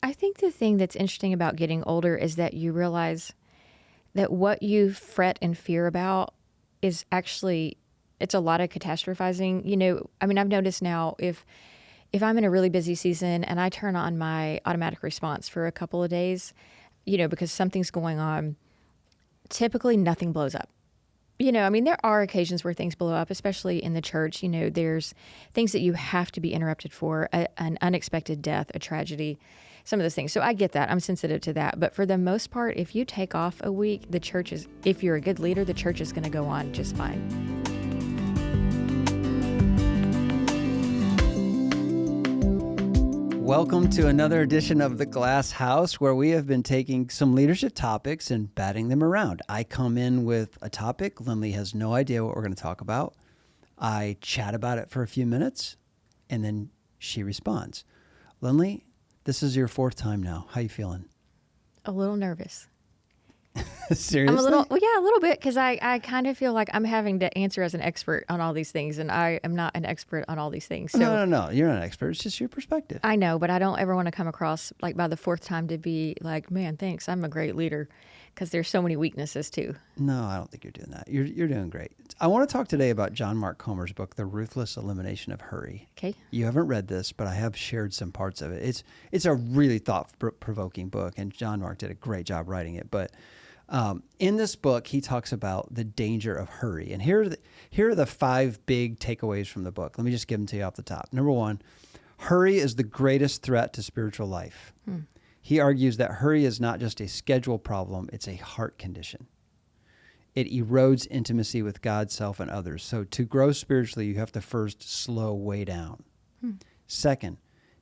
I think the thing that's interesting about getting older is that you realize that what you fret and fear about is actually, it's a lot of catastrophizing. I've noticed now if I'm in a really busy season and I turn on my automatic response for a couple of days, because something's going on, typically nothing blows up. There are occasions where things blow up, especially in the church. There's things that you have to be interrupted for, an unexpected death, a tragedy, some of those things. So I get that. I'm sensitive to that. But for the most part, if you take off a week, if you're a good leader, the church is going to go on just fine. Welcome to another edition of The Glass House, where we have been taking some leadership topics and batting them around. I come in with a topic. Lindley has no idea what we're going to talk about. I chat about it for a few minutes, and then she responds. Lindley, this is your fourth time now. How you feeling? A little nervous. Seriously? I'm a little bit, because I kind of feel like I'm having to answer as an expert on all these things, and I am not an expert on all these things. So No. You're not an expert. It's just your perspective. I know, but I don't ever want to come across, like, by the fourth time to be like, man, thanks, I'm a great leader, because there's so many weaknesses too. No, I don't think you're doing that. You're doing great. I want to talk today about John Mark Comer's book, The Ruthless Elimination of Hurry. Okay. You haven't read this, but I have shared some parts of it. It's a really thought-provoking book, and John Mark did a great job writing it. But in this book, he talks about the danger of hurry. And here are the 5 big takeaways from the book. Let me just give them to you off the top. Number 1, hurry is the greatest threat to spiritual life. He argues that hurry is not just a schedule problem, it's a heart condition. It erodes intimacy with God, self, and others. So to grow spiritually, you have to first slow way down. Second,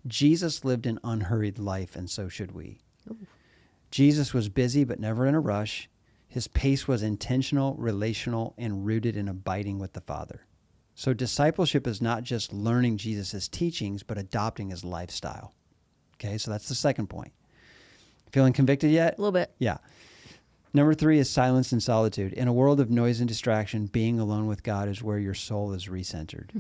Jesus lived an unhurried life, and so should we. Ooh. Jesus was busy but never in a rush. His pace was intentional, relational, and rooted in abiding with the Father. So discipleship is not just learning Jesus' teachings, but adopting his lifestyle. Okay, so that's the second point. Feeling convicted yet? A little bit. Yeah. Number 3 is silence and solitude. In a world of noise and distraction, being alone with God is where your soul is recentered.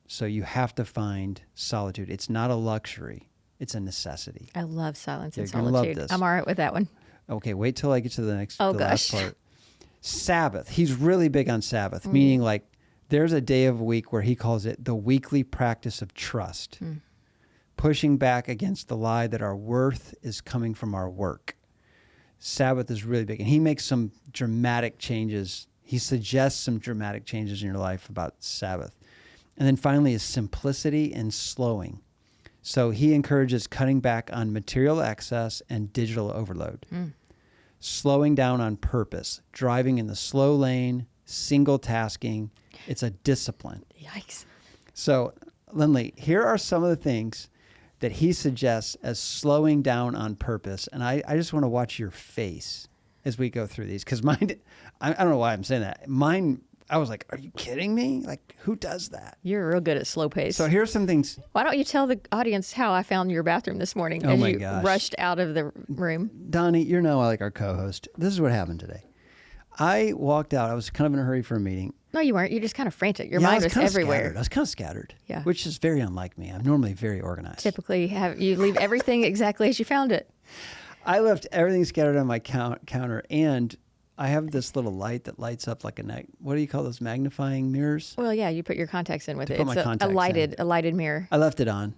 So you have to find solitude. It's not a luxury. It's a necessity. I love silence and You're gonna love solitude. this. I'm all right with that one. Okay, wait till I get to the last part. Sabbath. He's really big on Sabbath, meaning like there's a day of a week where he calls it the weekly practice of trust, pushing back against the lie that our worth is coming from our work. Sabbath is really big, and he makes some dramatic changes. He suggests some dramatic changes in your life about Sabbath. And then finally is simplicity and slowing. So he encourages cutting back on material excess and digital overload. Slowing down on purpose, driving in the slow lane, single tasking. It's a discipline. Yikes. So, Lindley, here are some of the things that he suggests as slowing down on purpose. And I just want to watch your face as we go through these, because mine, I don't know why I'm saying that. Mine, I was like, are you kidding me? Like, who does that? You're real good at slow pace. So here's some things. Why don't you tell the audience how I found your bathroom this morning Oh as my you gosh. rushed out of the room? Donnie, you're now like our co-host. This is what happened today. I walked out. I was kind of in a hurry for a meeting. No, you weren't. You're just kind of frantic. Your Yeah, mind I was was kinda everywhere. Scattered. I was kind of scattered, Yeah. which is very unlike me. I'm normally very organized. Typically, you leave everything exactly as you found it. I left everything scattered on my counter, and I have this little light that lights up like what do you call those, magnifying mirrors? Well, yeah, you put your contacts in with it. put my It's contacts a lighted mirror. I left it on.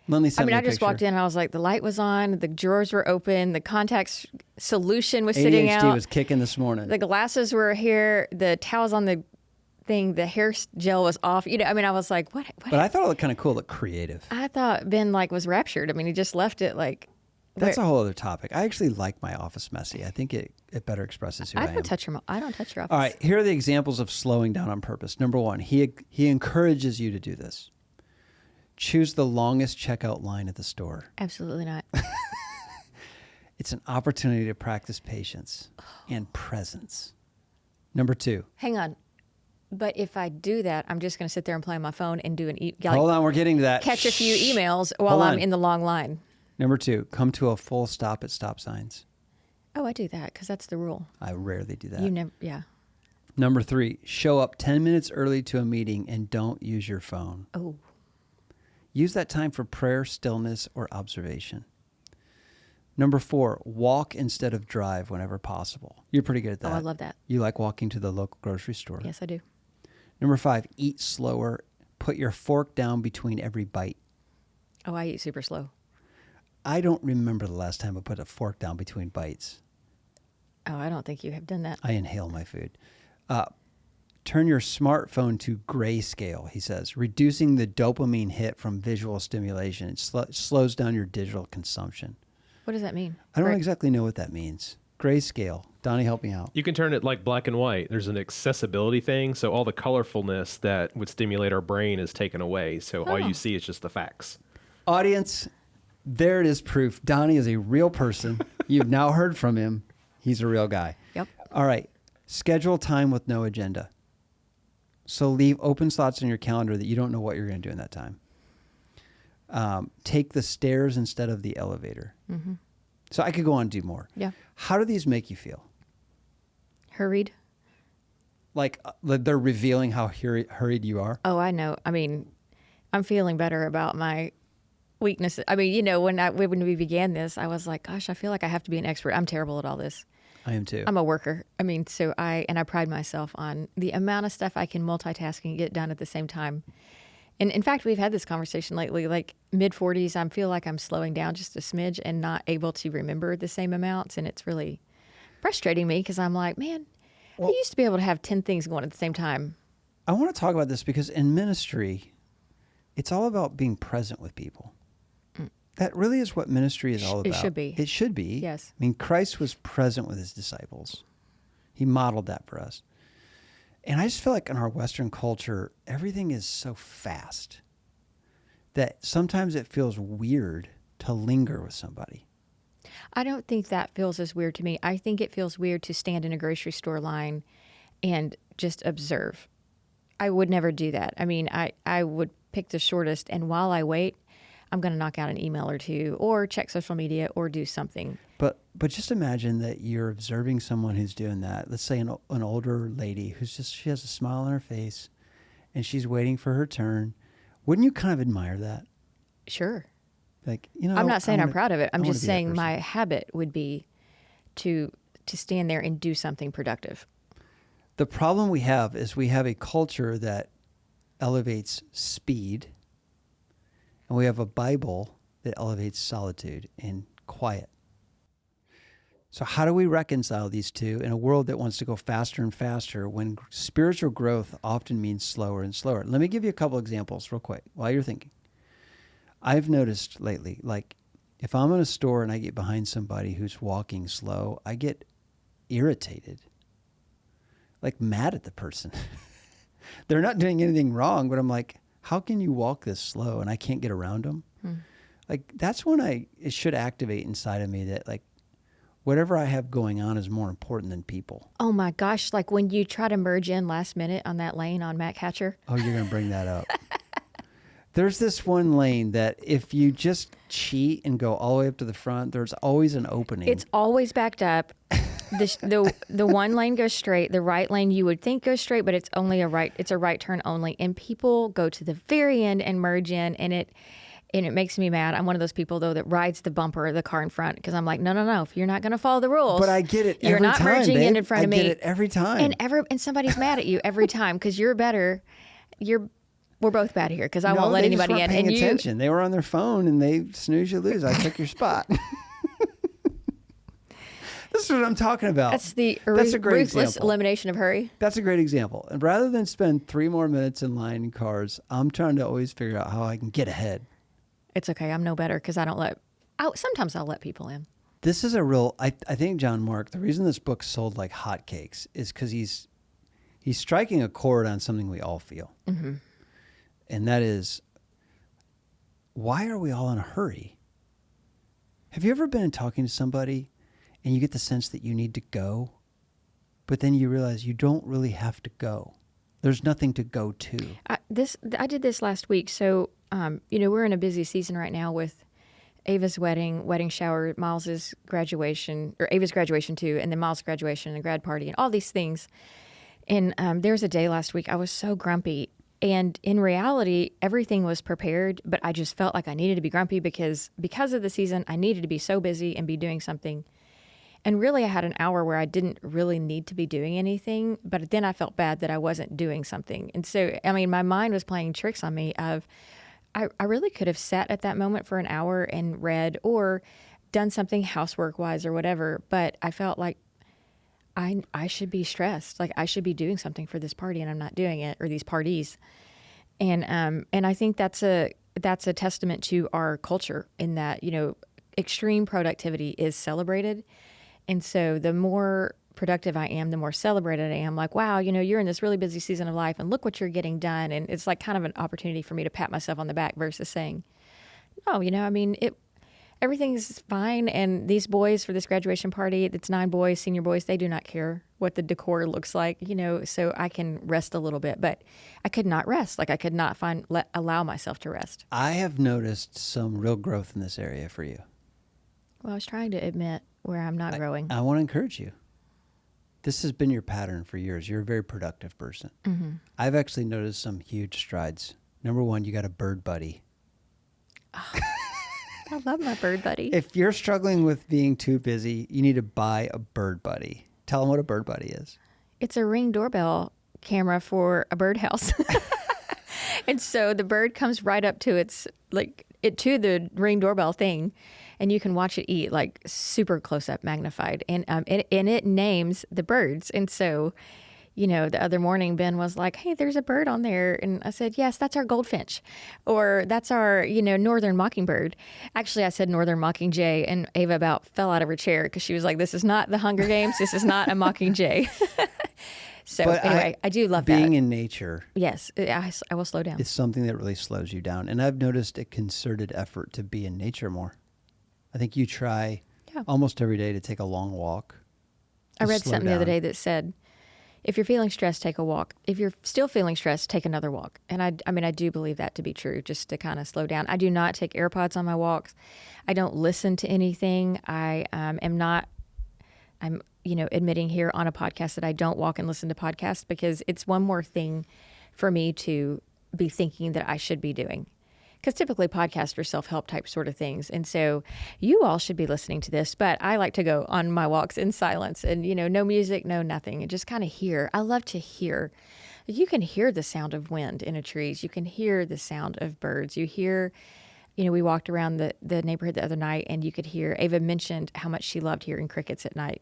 Lindley sent me a I just picture. walked in and I was like, the light was on, the drawers were open, the contacts solution was sitting ADHD out. was kicking this morning. The glasses were here, the towels on the thing, the hair gel was off. I was like, what? But I thought it looked kind of cool, looked creative. I thought Ben was raptured. He just left it like. That's a whole other topic. I actually like my office messy. I think it better expresses who I am. I don't touch your office. All right, here are the examples of slowing down on purpose. Number 1, he encourages you to do this. Choose the longest checkout line at the store. Absolutely not. It's an opportunity to practice patience and presence. Number 2. Hang on. But if I do that, I'm just going to sit there and play on my phone and do Hold on, we're getting to that. catch a few emails while I'm in the long line. Number 2, come to a full stop at stop signs. Oh, I do that because that's the rule. I rarely do that. You never, yeah. Number 3, show up 10 minutes early to a meeting and don't use your phone. Oh. Use that time for prayer, stillness, or observation. Number 4, walk instead of drive whenever possible. You're pretty good at that. Oh, I love that. You like walking to the local grocery store. Yes, I do. Number 5, eat slower. Put your fork down between every bite. Oh, I eat super slow. I don't remember the last time I put a fork down between bites. Oh, I don't think you have done that. I inhale my food. Turn your smartphone to grayscale, he says, reducing the dopamine hit from visual stimulation. It slows down your digital consumption. What does that mean? I don't exactly know what that means. Grayscale. Donnie, help me out. You can turn it like black and white. There's an accessibility thing. So all the colorfulness that would stimulate our brain is taken away. So all you see is just the facts. Audience, there it is, proof. Donnie is a real person. You've now heard from him. He's a real guy. Yep. All right. Schedule time with no agenda. So leave open slots in your calendar that you don't know what you're going to do in that time. Take the stairs instead of the elevator. Mm-hmm. So I could go on and do more. Yeah. How do these make you feel? Hurried. Like they're revealing how hurried you are? Oh, I know. I mean, I'm feeling better about my weaknesses. I mean, you know, when we began this, I was like, gosh, I feel like I have to be an expert. I'm terrible at all this. I am too. I'm a worker. I mean, so I pride myself on the amount of stuff I can multitask and get done at the same time. And in fact, we've had this conversation lately, like mid-40s, I feel like I'm slowing down just a smidge and not able to remember the same amounts. And it's really frustrating me because I'm like, man, I used to be able to have 10 things going at the same time. I want to talk about this because in ministry, it's all about being present with people. That really is what ministry is all about. It should be. It should be. Yes. I mean, Christ was present with his disciples. He modeled that for us. And I just feel like in our Western culture, everything is so fast that sometimes it feels weird to linger with somebody. I don't think that feels as weird to me. I think it feels weird to stand in a grocery store line and just observe. I would never do that. I mean, I would pick the shortest, and while I wait, I'm going to knock out an email or two or check social media or do something. But just imagine that you're observing someone who's doing that. Let's say an older lady she has a smile on her face and she's waiting for her turn. Wouldn't you kind of admire that? Sure. Like, you know, I'm not saying I'm proud of it. I'm just be that saying person. my habit would be to stand there and do something productive. The problem we have is we have a culture that elevates speed, and we have a Bible that elevates solitude and quiet. So how do we reconcile these two in a world that wants to go faster and faster when spiritual growth often means slower and slower? Let me give you a couple examples real quick while you're thinking. I've noticed lately, like if I'm in a store and I get behind somebody who's walking slow, I get irritated, like mad at the person. They're not doing anything wrong, but I'm like, how can you walk this slow and I can't get around them? Like that's when it should activate inside of me that like whatever I have going on is more important than people. Oh my gosh, like when you try to merge in last minute on that lane on Matt Hatcher. Oh, you're going to bring that up. There's this one lane that if you just cheat and go all the way up to the front, there's always an opening. It's always backed up. The one lane goes straight. The right lane you would think goes straight, but it's only a right. It's a right turn only. And people go to the very end and merge in, and it makes me mad. I'm one of those people though that rides the bumper of the car in front because I'm like, no. If you're not going to follow the rules, but I get it. You're every not time, merging babe. in front of me. I get it every time. And somebody's mad at you every time because you're better. We're both bad here because I won't let anybody in. Paying attention. They were on their phone and they snooze, you lose. I took your spot. This is what I'm talking about. That's the That's a great ruthless example. elimination of hurry. That's a great example. And rather than spend 3 more minutes in line in cars, I'm trying to always figure out how I can get ahead. It's okay. I'm no better because sometimes I'll let people in. This is a real, I think John Mark, the reason this book sold like hotcakes is because he's striking a chord on something we all feel. Mm-hmm. And that is, why are we all in a hurry? Have you ever been talking to somebody and you get the sense that you need to go, but then you realize you don't really have to go? There's nothing to go to. I did this last week. So, we're in a busy season right now with Ava's wedding shower, Miles's graduation, or Ava's graduation too, and then Miles' graduation and grad party and all these things. And there was a day last week I was so grumpy. And in reality, everything was prepared, but I just felt like I needed to be grumpy because of the season, I needed to be so busy and be doing something. And really, I had an hour where I didn't really need to be doing anything, but then I felt bad that I wasn't doing something. And so, I mean, my mind was playing tricks on me of, I really could have sat at that moment for an hour and read or done something housework wise or whatever, but I felt like I should be stressed. Like I should be doing something for this party and I'm not doing it, or these parties. And I think that's a testament to our culture in that, extreme productivity is celebrated. And so the more productive I am, the more celebrated I am. Like, wow, you're in this really busy season of life and look what you're getting done. And it's like kind of an opportunity for me to pat myself on the back versus saying, no, I mean, everything's fine. And these boys for this graduation party, it's 9 boys, senior boys, they do not care what the decor looks like, so I can rest a little bit, but I could not rest. Like I could not allow myself to rest. I have noticed some real growth in this area for you. Well, I was trying to admit where I'm not growing. I want to encourage you. This has been your pattern for years. You're a very productive person. Mm-hmm. I've actually noticed some huge strides. Number 1, you got a bird buddy. Oh, I love my bird buddy. If you're struggling with being too busy, you need to buy a bird buddy. Tell them what a bird buddy is. It's a Ring doorbell camera for a birdhouse. And so the bird comes right up to to the Ring doorbell thing, and you can watch it eat like super close up, magnified, and it names the birds. And so, the other morning Ben was like, "Hey, there's a bird on there," and I said, "Yes, that's our goldfinch, or that's our northern mockingbird." Actually, I said northern mockingjay, and Ava about fell out of her chair because she was like, "This is not the Hunger Games. This is not a mockingjay." So But anyway, I do love being that. in nature. Yes, I will slow down. It's something that really slows you down. And I've noticed a concerted effort to be in nature more. I think you try almost every day to take a long walk. I read slow something the other down. day that said, if you're feeling stressed, take a walk. If you're still feeling stressed, take another walk. And I do believe that to be true, just to kind of slow down. I do not take AirPods on my walks. I don't listen to anything. I'm admitting here on a podcast that I don't walk and listen to podcasts because it's one more thing for me to be thinking that I should be doing. Because typically podcasts are self-help type sort of things. And so you all should be listening to this, but I like to go on my walks in silence and, no music, no nothing, and just kind of hear. I love to hear. You can hear the sound of wind in the trees. You can hear the sound of birds. You hear, we walked around the neighborhood the other night and you could hear, Ava mentioned how much she loved hearing crickets at night.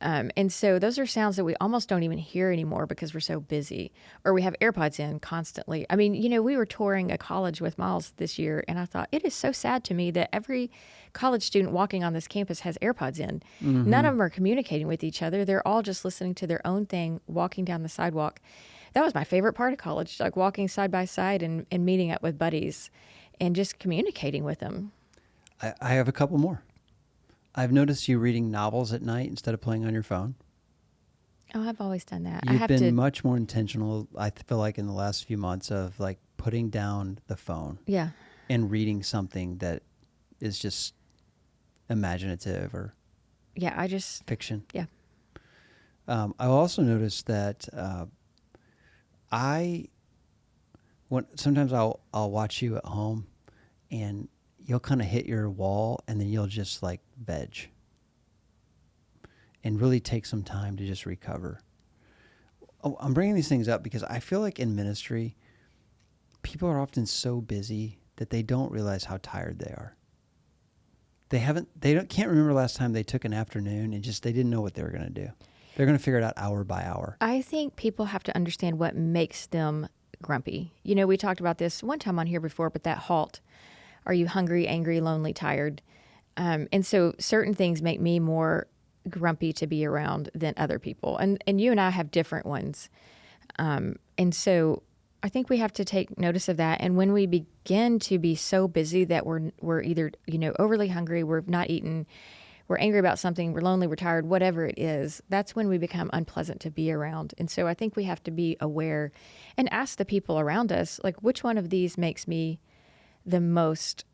And so those are sounds that we almost don't even hear anymore because we're so busy, or we have AirPods in constantly. I mean, we were touring a college with Miles this year, and I thought it is so sad to me that every college student walking on this campus has AirPods in. Mm-hmm. None of them are communicating with each other. They're all just listening to their own thing, walking down the sidewalk. That was my favorite part of college, like walking side by side and meeting up with buddies and just communicating with them. I have a couple more. I've noticed you reading novels at night instead of playing on your phone. Oh, I've always done that. You've been much more intentional, I feel like, in the last few months of like putting down the phone. Yeah. And reading something that is just imaginative or fiction. Yeah. I also noticed that sometimes I'll watch you at home and you'll kind of hit your wall and then you'll just like veg and really take some time to just recover. Oh, I'm bringing these things up because I feel like in ministry, people are often so busy that they don't realize how tired they are. Can't remember last time they took an afternoon and they didn't know what they were going to do. They're going to figure it out hour by hour. I think people have to understand what makes them grumpy. We talked about this one time on here before, but that halt. Are you hungry, angry, lonely, tired? And so certain things make me more grumpy to be around than other people. And you and I have different ones. And so I think we have to take notice of that. And when we begin to be so busy that we're either, overly hungry, we're not eating, we're angry about something, we're lonely, we're tired, whatever it is, that's when we become unpleasant to be around. And so I think we have to be aware and ask the people around us, like, which one of these makes me the most,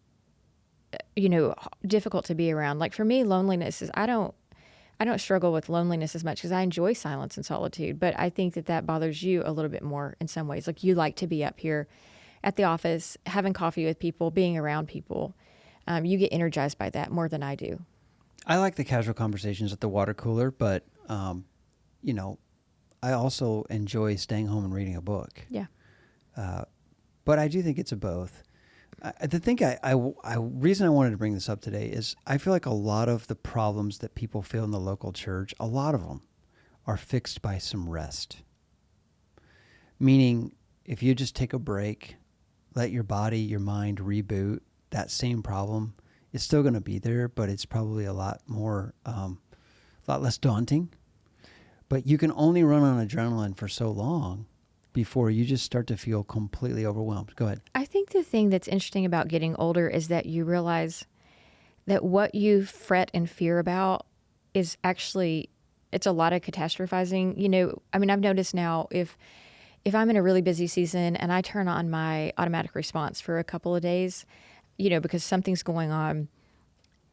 difficult to be around. Like for me, loneliness is, I I don't struggle with loneliness as much because I enjoy silence and solitude, but I think that that bothers you a little bit more in some ways. Like you like to be up here at the office, having coffee with people, being around people. You get energized by that more than I do. I like the casual conversations at the water cooler, but, you know, I also enjoy staying home and reading a book. Yeah. But I do think it's a both. The thing reason I wanted to bring this up today is I feel like a lot of the problems that people feel in the local church, a lot of them are fixed by some rest. Meaning, if you just take a break, let your body, your mind reboot, that same problem is still going to be there, but it's probably a lot less daunting. But you can only run on adrenaline for so long before you just start to feel completely overwhelmed. Go ahead. I think the thing that's interesting about getting older is that you realize that what you fret and fear about is actually, it's a lot of catastrophizing. You know, I mean, I've noticed now if I'm in a really busy season and I turn on my automatic response for a couple of days, you know, because something's going on,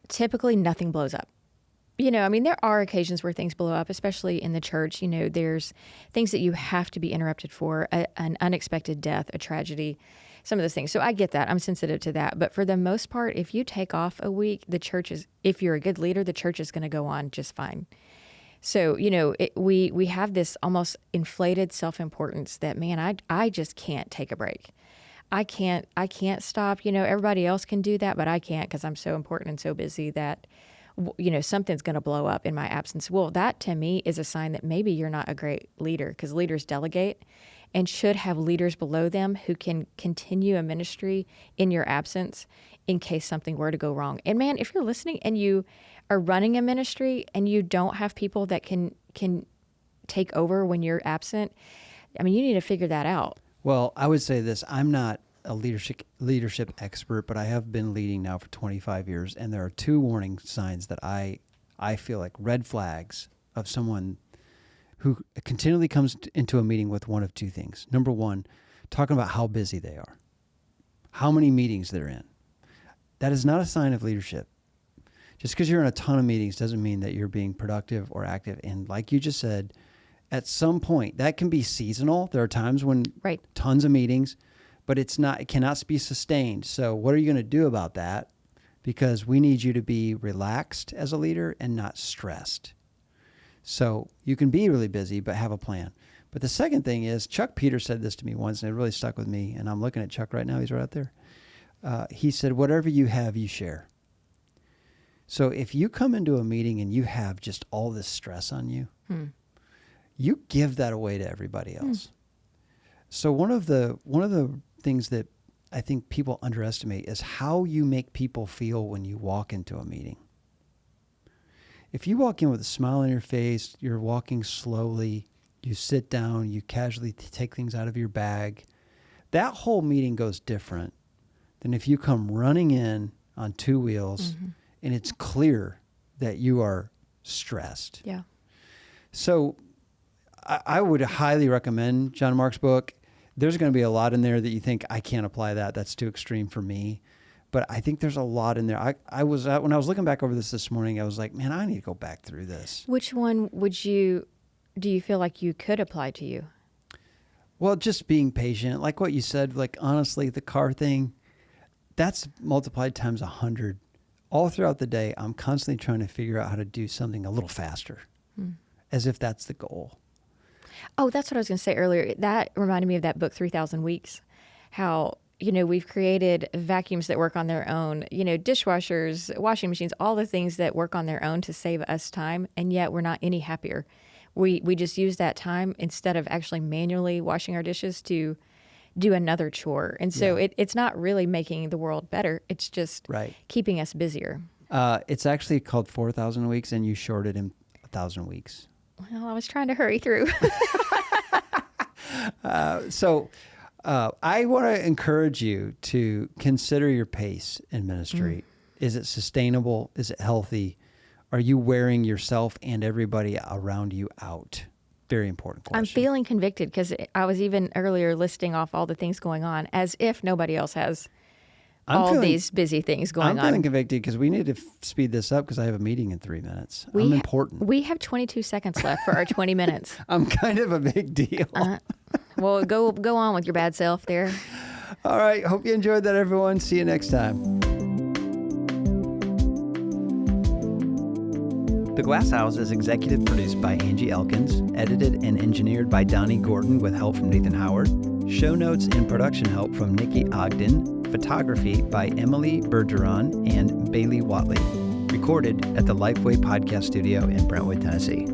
typically nothing blows up. You know, I mean, there are occasions where things blow up, especially in the church. You know, there's things that you have to be interrupted for, an unexpected death, a tragedy, some of those things. So I get that. I'm sensitive to that. But for the most part, if you take off a week, the church is, if you're a good leader, the church is going to go on just fine. So, you know, we have this almost inflated self-importance that, man, I just can't take a break. I can't stop. You know, everybody else can do that, but I can't because I'm so important and so busy that, you know, something's going to blow up in my absence. Well, that to me is a sign that maybe you're not a great leader, because leaders delegate and should have leaders below them who can continue a ministry in your absence in case something were to go wrong. And man, if you're listening and you are running a ministry and you don't have people that can take over when you're absent, I mean, you need to figure that out. Well, I would say this. I'm not a leadership expert, but I have been leading now for 25 years, and there are two warning signs that I feel like red flags of someone who continually comes into a meeting with one of two things. Number one, talking about how busy they are, how many meetings they're in. That is not a sign of leadership. Just because you're in a ton of meetings doesn't mean that you're being productive or active. And like you just said, at some point, that can be seasonal. There are times when tons of meetings, but it cannot be sustained. So what are you going to do about that? Because we need you to be relaxed as a leader and not stressed. So you can be really busy, but have a plan. But the second thing is, Chuck Peters said this to me once, and it really stuck with me. And I'm looking at Chuck right now. He's right out there. He said, whatever you have, you share. So if you come into a meeting and you have just all this stress on you, you give that away to everybody else. So one of the things that I think people underestimate is how you make people feel when you walk into a meeting. If you walk in with a smile on your face, you're walking slowly, you sit down, you casually take things out of your bag, that whole meeting goes different than if you come running in on two wheels and it's clear that you are stressed. Yeah. So I would highly recommend John Mark's book. There's going to be a lot in there that you think, I can't apply that. That's too extreme for me. But I think there's a lot in there. When I was looking back over this morning, I was like, man, I need to go back through this. Which one do you feel like you could apply to you? Well, just being patient. Like what you said, like honestly, the car thing, that's multiplied times 100. All throughout the day, I'm constantly trying to figure out how to do something a little faster, as if that's the goal. Oh, that's what I was going to say earlier. That reminded me of that book, 3,000 Weeks, how, you know, we've created vacuums that work on their own, you know, dishwashers, washing machines, all the things that work on their own to save us time, and yet we're not any happier. We just use that time instead of actually manually washing our dishes to do another chore. And so it's not really making the world better. It's just keeping us busier. It's actually called 4,000 Weeks, and you shorted in 1,000 weeks. Well, I was trying to hurry through. So I want to encourage you to consider your pace in ministry. Is it sustainable? Is it healthy? Are you wearing yourself and everybody around you out? Very important question. I'm feeling convicted because I was even earlier listing off all the things going on as if nobody else has all these busy things going I'm feeling on. convicted because we need to speed this up because I have a meeting in 3 minutes. I'm important. We have 22 seconds left for our 20 minutes. I'm kind of a big deal. Well, go on with your bad self there. All right. Hope you enjoyed that, everyone. See you next time. The Glass House is executive produced by Angie Elkins, edited and engineered by Donnie Gordon with help from Nathan Howard. Show notes and production help from Nikki Ogden. Photography by Emily Bergeron and Bailey Watley. Recorded at the Lifeway Podcast Studio in Brentwood, Tennessee.